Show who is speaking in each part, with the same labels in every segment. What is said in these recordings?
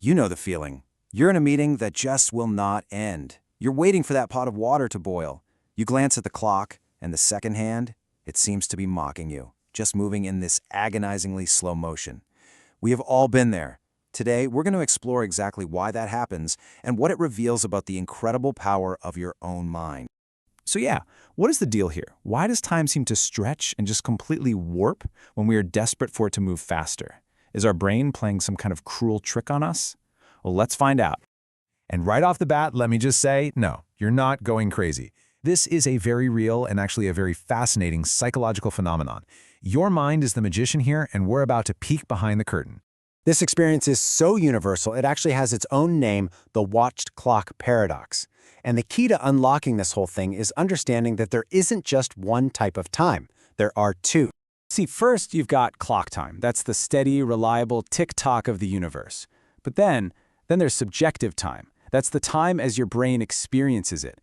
Speaker 1: You know the feeling. You're in a meeting that just will not end. You're waiting for that pot of water to boil. You glance at the clock, and the second hand, it seems to be mocking you, just moving in this agonizingly slow motion. We have all been there. Today, we're going to explore exactly why that happens and what it reveals about the incredible power of your own mind.
Speaker 2: So yeah, what is the deal here? Why does time seem to stretch and just completely warp when we are desperate for it to move faster? Is our brain playing some kind of cruel trick on us? Well, let's find out.
Speaker 3: And right off the bat, let me just say, no, you're not going crazy. This is a very real and actually a very fascinating psychological phenomenon. Your mind is the magician here, and we're about to peek behind the curtain.
Speaker 4: This experience is so universal, it actually has its own name, the watched clock paradox. And the key to unlocking this whole thing is understanding that there isn't just one type of time. There are two.
Speaker 2: See, first you've got clock time. That's the steady, reliable tick-tock of the universe. But then there's subjective time. That's the time as your brain experiences it.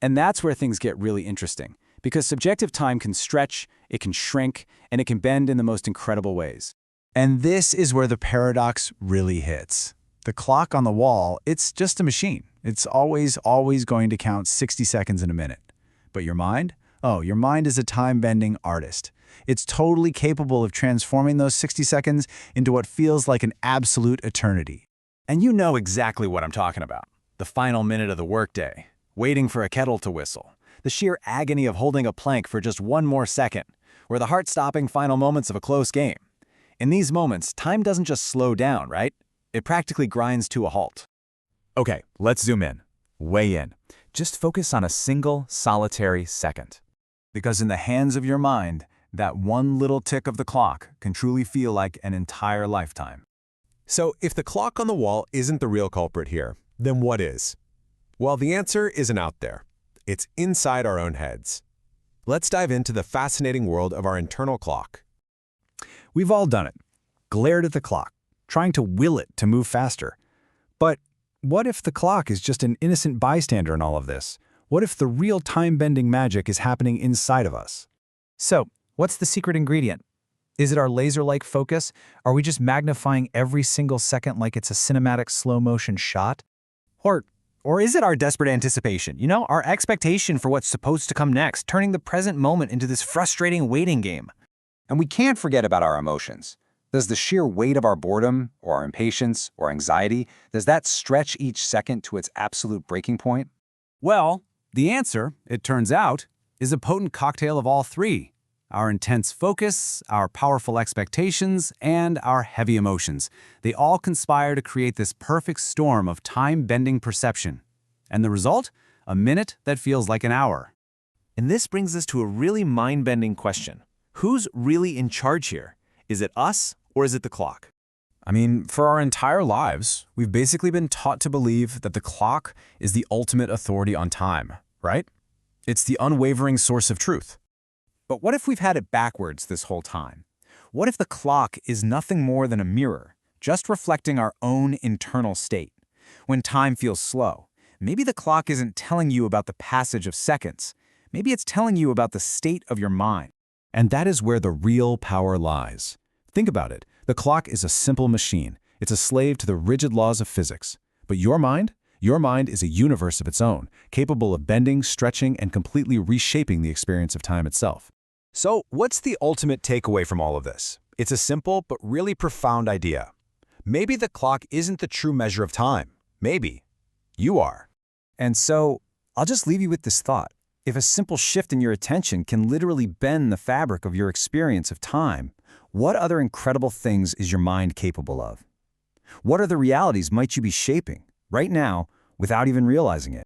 Speaker 2: And that's where things get really interesting, because subjective time can stretch, it can shrink, and it can bend in the most incredible ways.
Speaker 3: And this is where the paradox really hits. The clock on the wall, it's just a machine. It's always going to count 60 seconds in a minute. But your mind? Oh, your mind is a time-bending artist. It's totally capable of transforming those 60 seconds into what feels like an absolute eternity.
Speaker 2: And you know exactly what I'm talking about. The final minute of the workday, waiting for a kettle to whistle, the sheer agony of holding a plank for just one more second, or the heart-stopping final moments of a close game. In these moments, time doesn't just slow down, right? It practically grinds to a halt.
Speaker 3: Okay, let's zoom in. Way in. Just focus on a single, solitary second. Because in the hands of your mind, that one little tick of the clock can truly feel like an entire lifetime.
Speaker 5: So if the clock on the wall isn't the real culprit here, then what is? Well, the answer isn't out there. It's inside our own heads. Let's dive into the fascinating world of our internal clock.
Speaker 3: We've all done it. Glared at the clock, trying to will it to move faster. But what if the clock is just an innocent bystander in all of this? What if the real time-bending magic is happening inside of us?
Speaker 2: So, what's the secret ingredient? Is it our laser-like focus? Are we just magnifying every single second like it's a cinematic slow-motion shot? Or is it our desperate anticipation? You know, our expectation for what's supposed to come next, turning the present moment into this frustrating waiting game.
Speaker 6: And we can't forget about our emotions. Does the sheer weight of our boredom, or our impatience, or anxiety, does that stretch each second to its absolute breaking point?
Speaker 7: Well, the answer, it turns out, is a potent cocktail of all three. Our intense focus, our powerful expectations, and our heavy emotions. They all conspire to create this perfect storm of time-bending perception. And the result? A minute that feels like an hour.
Speaker 2: And this brings us to a really mind-bending question. Who's really in charge here? Is it us, or is it the clock?
Speaker 3: I mean, for our entire lives, we've basically been taught to believe that the clock is the ultimate authority on time, right? It's the unwavering source of truth.
Speaker 2: But what if we've had it backwards this whole time? What if the clock is nothing more than a mirror, just reflecting our own internal state? When time feels slow, maybe the clock isn't telling you about the passage of seconds. Maybe it's telling you about the state of your mind.
Speaker 3: And that is where the real power lies. Think about it. The clock is a simple machine. It's a slave to the rigid laws of physics. But your mind is a universe of its own, capable of bending, stretching, and completely reshaping the experience of time itself.
Speaker 5: So what's the ultimate takeaway from all of this? It's a simple but really profound idea. Maybe the clock isn't the true measure of time. Maybe you are.
Speaker 2: And so, I'll just leave you with this thought. If a simple shift in your attention can literally bend the fabric of your experience of time, what other incredible things is your mind capable of? What other realities might you be shaping, right now, without even realizing it?